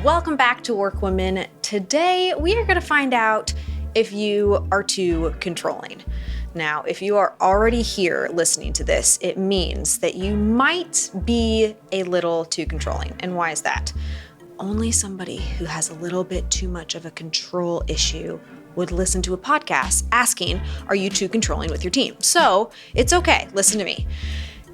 Welcome back to WorkWoman. Today, we are going to find out if you are too controlling. Now, if you are already here listening to this, it means that you might be a little too controlling. And why is that? Only somebody who has a little bit too much of a control issue would listen to a podcast asking, are you too controlling with your team? So it's okay. Listen to me.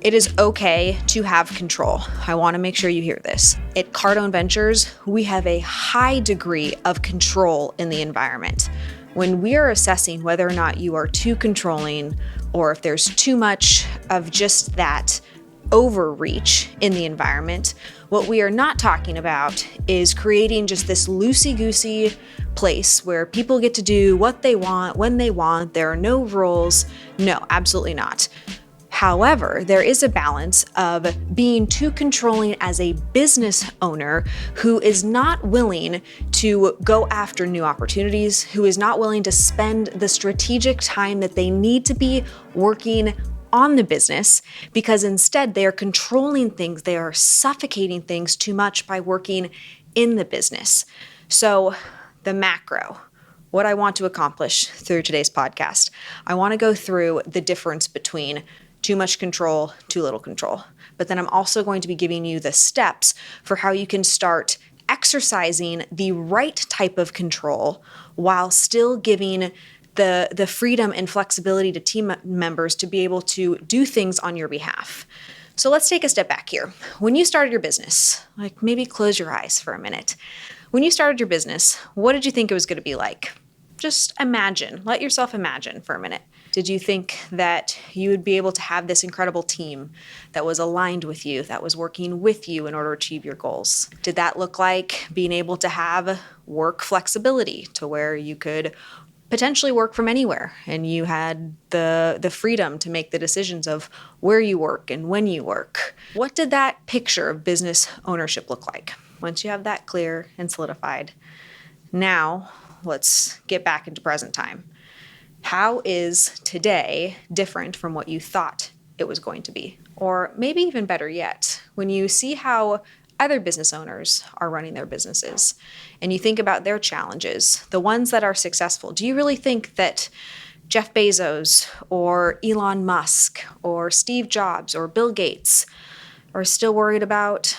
It is okay to have control. I want to make sure you hear this. At Cardone Ventures, we have a high degree of control in the environment. When we are assessing whether or not you are too controlling or if there's too much of just that overreach in the environment, what we are not talking about is creating just this loosey-goosey place where people get to do what they want, when they want. There are no rules. No, absolutely not. However, there is a balance of being too controlling as a business owner who is not willing to go after new opportunities, who is not willing to spend the strategic time that they need to be working on the business, because instead they are controlling things, they are suffocating things too much by working in the business. So the macro, what I want to accomplish through today's podcast, I want to go through the difference between too much control, too little control. But then I'm also going to be giving you the steps for how you can start exercising the right type of control while still giving the freedom and flexibility to team members to be able to do things on your behalf. So let's take a step back here. When you started your business, like maybe close your eyes for a minute. When you started your business, what did you think it was going to be like? Just imagine, let yourself imagine for a minute. Did you think that you would be able to have this incredible team that was aligned with you, that was working with you in order to achieve your goals? Did that look like being able to have work flexibility to where you could potentially work from anywhere and you had the freedom to make the decisions of where you work and when you work? What did that picture of business ownership look like? Once you have that clear and solidified, now let's get back into present time. How is today different from what you thought it was going to be? Or maybe even better yet, when you see how other business owners are running their businesses and you think about their challenges, the ones that are successful, do you really think that Jeff Bezos or Elon Musk or Steve Jobs or Bill Gates are still worried about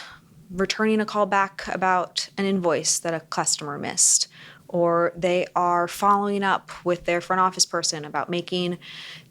returning a call back about an invoice that a customer missed? Or they are following up with their front office person about making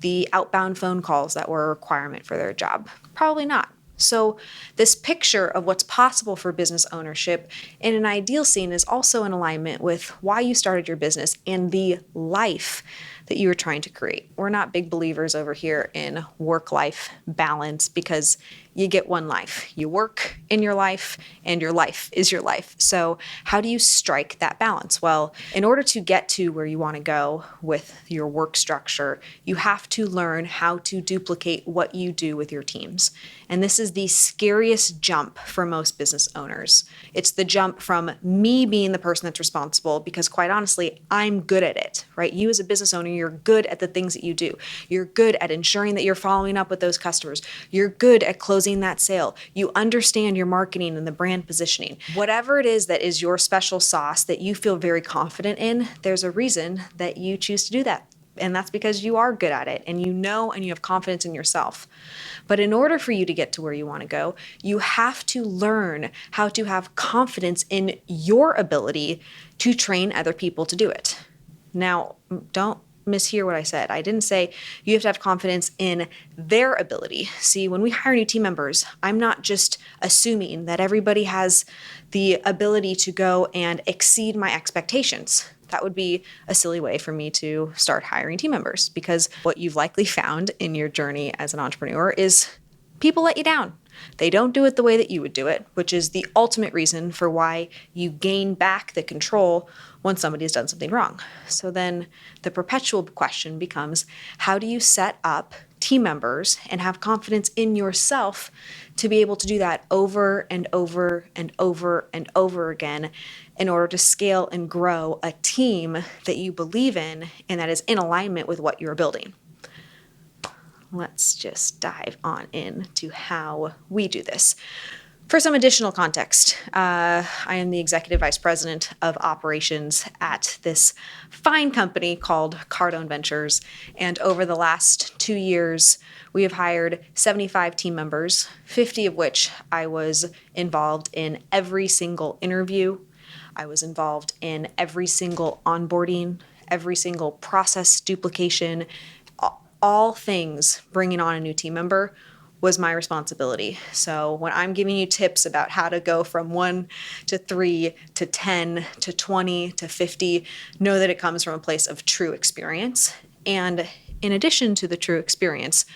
the outbound phone calls that were a requirement for their job? Probably not. So this picture of what's possible for business ownership in an ideal scene is also in alignment with why you started your business and the life that you were trying to create. We're not big believers over here in work-life balance because you get one life. You work in your life and your life is your life. So how do you strike that balance? Well, in order to get to where you want to go with your work structure, you have to learn how to duplicate what you do with your teams. And this is the scariest jump for most business owners. It's the jump from me being the person that's responsible because quite honestly, I'm good at it, right? You as a business owner, you're good at the things that you do. You're good at ensuring that you're following up with those customers. You're good at closing that sale. You understand your marketing and the brand positioning. Whatever it is that is your special sauce that you feel very confident in, there's a reason that you choose to do that. And that's because you are good at it and you know and you have confidence in yourself. But in order for you to get to where you want to go, you have to learn how to have confidence in your ability to train other people to do it. Now, don't mishear what I said. I didn't say you have to have confidence in their ability. See, when we hire new team members, I'm not just assuming that everybody has the ability to go and exceed my expectations. That would be a silly way for me to start hiring team members, because what you've likely found in your journey as an entrepreneur is people let you down. They don't do it the way that you would do it, which is the ultimate reason for why you gain back the control when somebody has done something wrong. So then the perpetual question becomes, how do you set up team members and have confidence in yourself to be able to do that over and over and over and over again in order to scale and grow a team that you believe in and that is in alignment with what you're building? Let's just dive on into how we do this. For some additional context, I am the executive vice president of operations at this fine company called Cardone Ventures. And over the last 2 years, we have hired 75 team members, 50 of which I was involved in every single interview. I was involved in every single onboarding, every single process duplication, all things bringing on a new team member was my responsibility. So when I'm giving you tips about how to go from 1 to 3 to 10 to 20 to 50, know that it comes from a place of true experience. And in addition to the true experience,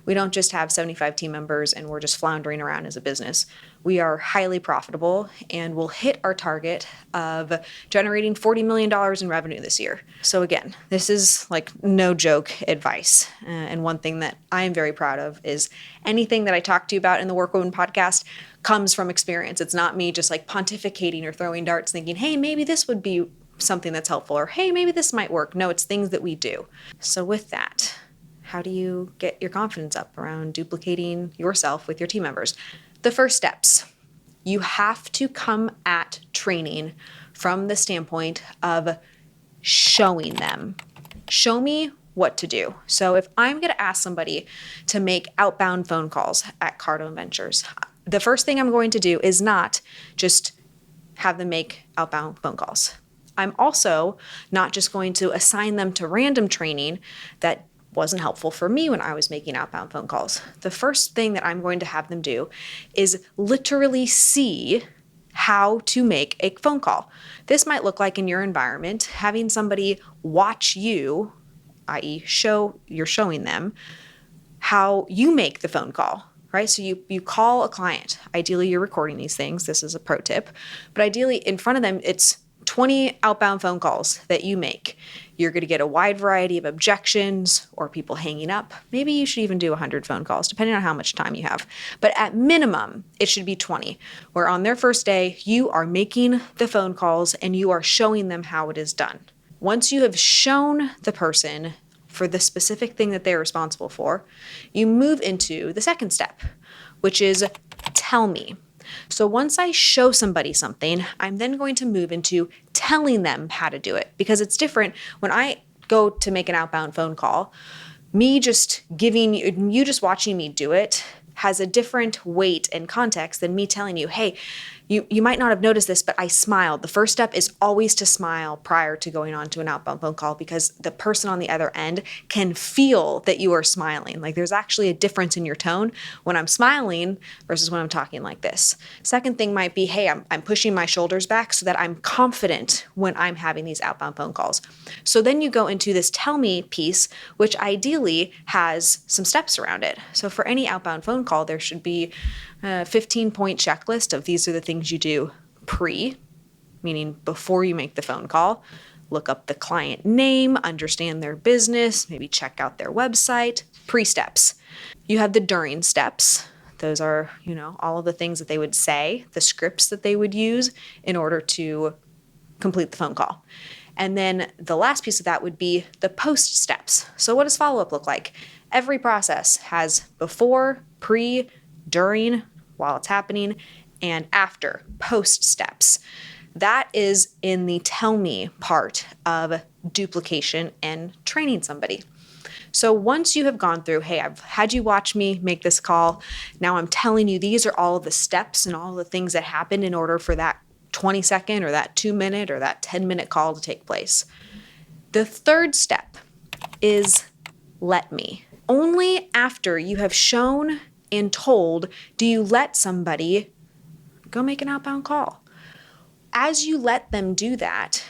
we don't just have 75 team members and we're just floundering around as a business. We are highly profitable and will hit our target of generating $40 million in revenue this year. So again, this is like no joke advice. And one thing that I am very proud of is anything that I talk to you about in the WorkWoman podcast comes from experience. It's not me just like pontificating or throwing darts thinking, hey, maybe this would be something that's helpful, or hey, maybe this might work. No, it's things that we do. So with that, how do you get your confidence up around duplicating yourself with your team members? The first steps, you have to come at training from the standpoint of showing them. Show me what to do. So if I'm going to ask somebody to make outbound phone calls at Cardone Ventures, the first thing I'm going to do is not just have them make outbound phone calls. I'm also not just going to assign them to random training that wasn't helpful for me when I was making outbound phone calls. The first thing that I'm going to have them do is literally see how to make a phone call. This might look like in your environment, having somebody watch you, i.e. you're showing them how you make the phone call, right? So you call a client. Ideally, you're recording these things. This is a pro tip. But ideally, in front of them, it's 20 outbound phone calls that you make. You're going to get a wide variety of objections or people hanging up. Maybe you should even do 100 phone calls, depending on how much time you have. But at minimum, it should be 20, where on their first day, you are making the phone calls and you are showing them how it is done. Once you have shown the person for the specific thing that they're responsible for, you move into the second step, which is tell me. So once I show somebody something, I'm then going to move into telling them how to do it, because it's different when I go to make an outbound phone call. Me just you just watching me do it has a different weight and context than me telling you, hey, you might not have noticed this, but I smiled. The first step is always to smile prior to going on to an outbound phone call, because the person on the other end can feel that you are smiling. Like there's actually a difference in your tone when I'm smiling versus when I'm talking like this. Second thing might be, hey, I'm pushing my shoulders back so that I'm confident when I'm having these outbound phone calls. So then you go into this tell me piece, which ideally has some steps around it. So for any outbound phone call, there should be a 15-point checklist of these are the things you do pre, meaning before you make the phone call. Look up the client name, understand their business, maybe check out their website. Pre-steps. You have the during steps. Those are, all of the things that they would say, the scripts that they would use in order to complete the phone call. And then the last piece of that would be the post steps. So what does follow-up look like? Every process has before, pre, during, while it's happening, and after, post steps. That is in the tell me part of duplication and training somebody. So once you have gone through, hey, I've had you watch me make this call. Now I'm telling you these are all of the steps and all of the things that happened in order for that 20-second or that 2-minute or that 10-minute call to take place. The third step is let me. Only after you have shown and told do you let somebody go make an outbound call. As you let them do that,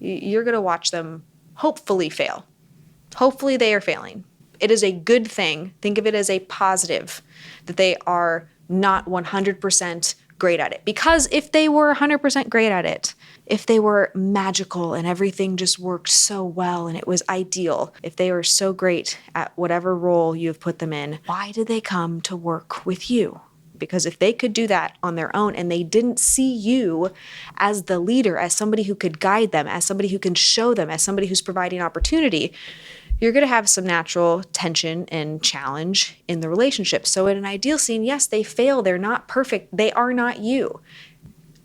you're going to watch them hopefully fail. Hopefully they are failing. It is a good thing. Think of it as a positive that they are not 100% great at it. Because if they were 100% great at it, if they were magical and everything just worked so well and it was ideal, if they were so great at whatever role you have put them in, why did they come to work with you? Because if they could do that on their own and they didn't see you as the leader, as somebody who could guide them, as somebody who can show them, as somebody who's providing opportunity, you're going to have some natural tension and challenge in the relationship. So in an ideal scene, yes, they fail. They're not perfect. They are not you.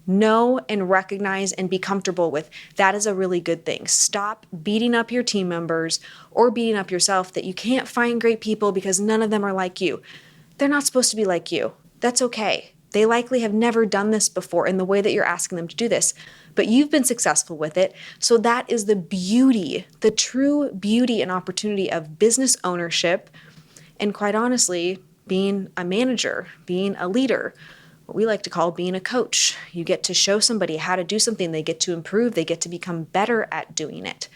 Know and recognize and be comfortable with that is a really good thing. Stop beating up your team members or beating up yourself that you can't find great people because none of them are like you. They're not supposed to be like you. That's okay. They likely have never done this before in the way that you're asking them to do this, but you've been successful with it. So that is the beauty, the true beauty and opportunity of business ownership, and quite honestly, being a manager, being a leader, what we like to call being a coach. You get to show somebody how to do something, they get to improve, they get to become better at doing it.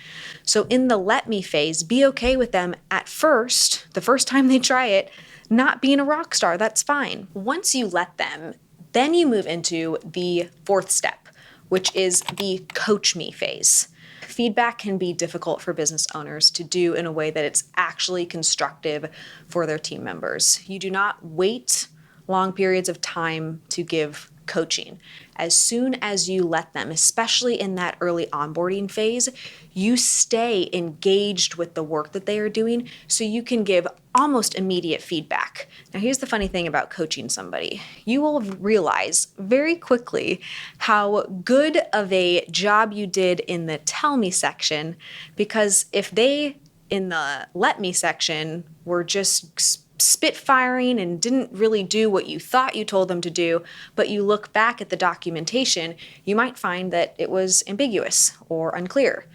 So in the let me phase, be okay with them at first, the first time they try it, not being a rock star. That's fine. Once you let them, then you move into the fourth step, which is the coach me phase. Feedback can be difficult for business owners to do in a way that it's actually constructive for their team members. You do not wait long periods of time to give coaching. As soon as you let them, especially in that early onboarding phase, you stay engaged with the work that they are doing so you can give almost immediate feedback. Now, here's the funny thing about coaching somebody. You will realize very quickly how good of a job you did in the tell me section, because if they, in the let me section, were just spitfiring and didn't really do what you thought you told them to do, but you look back at the documentation, you might find that it was ambiguous or unclear.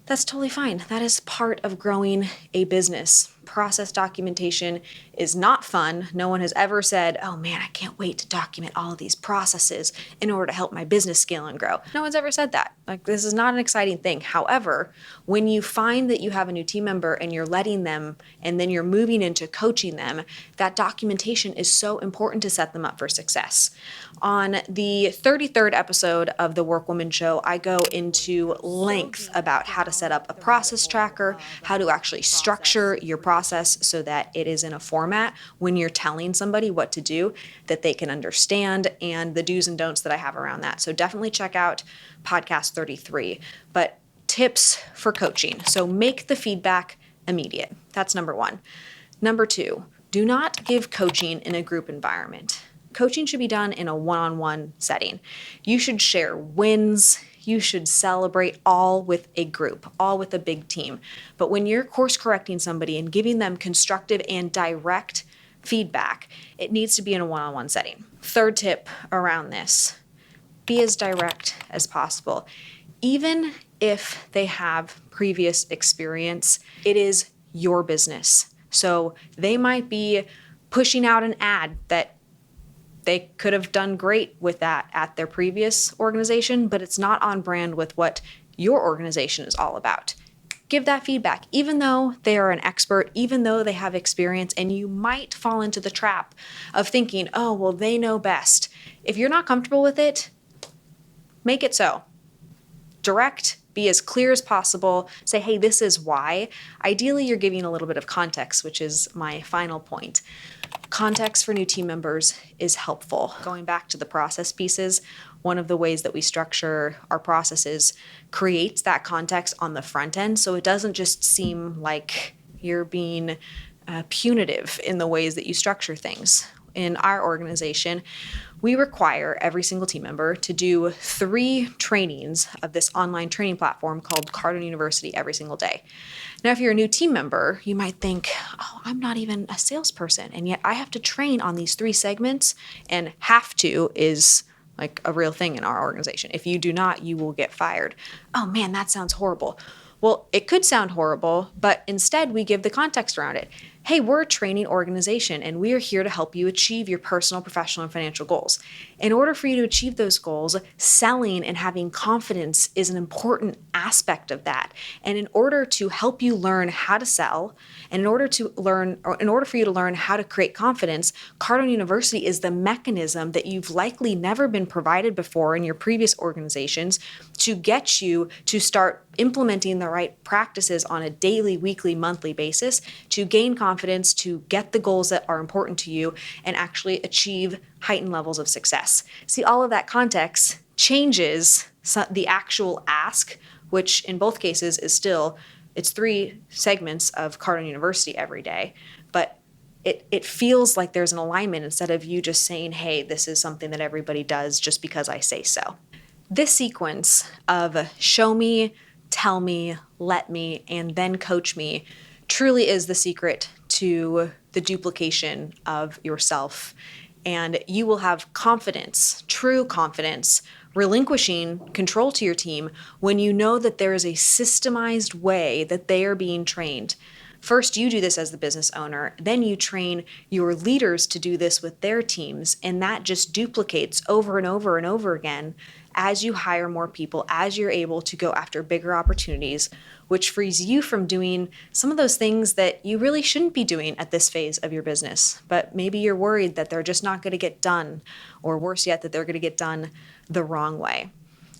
That's totally fine. That is part of growing a business. Process documentation is not fun. No one has ever said, oh man, I can't wait to document all of these processes in order to help my business scale and grow. No one's ever said that. Like, this is not an exciting thing. However, when you find that you have a new team member and you're letting them, and then you're moving into coaching them, that documentation is so important to set them up for success. On the 33rd episode of the WorkWoman show, I go into length about how to set up a process tracker, how to actually structure your process so that it is in a format when you're telling somebody what to do that they can understand, and the do's and don'ts that I have around that. So definitely check out podcast 33. But tips for coaching. So make the feedback immediate. That's number one. Number two, do not give coaching in a group environment. Coaching should be done in a one-on-one setting. You should share wins. You should celebrate all with a group, all with a big team. But when you're course correcting somebody and giving them constructive and direct feedback, it needs to be in a one-on-one setting. Third tip around this, be as direct as possible. Even if they have previous experience, it is your business. So they might be pushing out an ad that they could have done great with that at their previous organization, but it's not on brand with what your organization is all about. Give that feedback, even though they are an expert, even though they have experience, and you might fall into the trap of thinking, oh, well, they know best. If you're not comfortable with it, make it so. Direct, be as clear as possible, say, hey, this is why. Ideally, you're giving a little bit of context, which is my final point. Context for new team members is helpful. Going back to the process pieces, one of the ways that we structure our processes creates that context on the front end, so it doesn't just seem like you're being punitive in the ways that you structure things. In our organization, we require every single team member to do 3 trainings of this online training platform called Cardone University every single day. Now, if you're a new team member, you might think, oh, I'm not even a salesperson, and yet I have to train on these 3 segments, and have to is like a real thing in our organization. If you do not, you will get fired. Oh man, that sounds horrible. Well, it could sound horrible, but instead we give the context around it. Hey, we're a training organization and we are here to help you achieve your personal, professional, and financial goals. In order for you to achieve those goals, selling and having confidence is an important aspect of that. And in order to help you learn how to sell, and in order for you to learn how to create confidence, Cardone University is the mechanism that you've likely never been provided before in your previous organizations to get you to start implementing the right practices on a daily, weekly, monthly basis to gain confidence, to get the goals that are important to you, and actually achieve heightened levels of success. See, all of that context changes the actual ask, which in both cases is still it's 3 segments of Cardone University every day, but it feels like there's an alignment instead of you just saying, hey, this is something that everybody does just because I say so. This sequence of show me, tell me, let me, and then coach me truly is the secret to the duplication of yourself. And you will have confidence, true confidence, relinquishing control to your team when you know that there is a systemized way that they are being trained. First, you do this as the business owner, then you train your leaders to do this with their teams, and that just duplicates over and over and over again as you hire more people, as you're able to go after bigger opportunities, which frees you from doing some of those things that you really shouldn't be doing at this phase of your business. But maybe you're worried that they're just not going to get done, or worse yet, that they're going to get done the wrong way.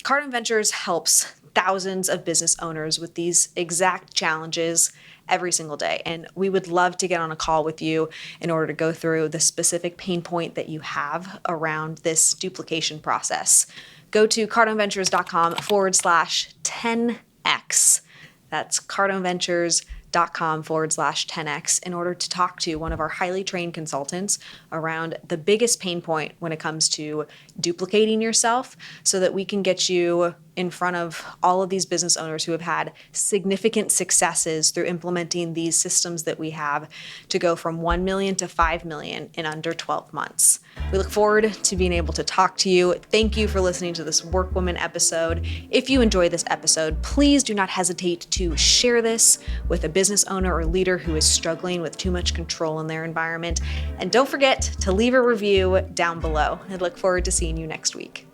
Cardone Ventures helps thousands of business owners with these exact challenges every single day. And we would love to get on a call with you in order to go through the specific pain point that you have around this duplication process. Go to cardoneventures.com/10x. That's cardoneventures.com/10x in order to talk to one of our highly trained consultants around the biggest pain point when it comes to duplicating yourself, so that we can get you in front of all of these business owners who have had significant successes through implementing these systems that we have to go from 1 million to 5 million in under 12 months. We look forward to being able to talk to you. Thank you for listening to this WorkWoman episode. If you enjoyed this episode, please do not hesitate to share this with a business owner or leader who is struggling with too much control in their environment. And don't forget to leave a review down below. I look forward to seeing you next week.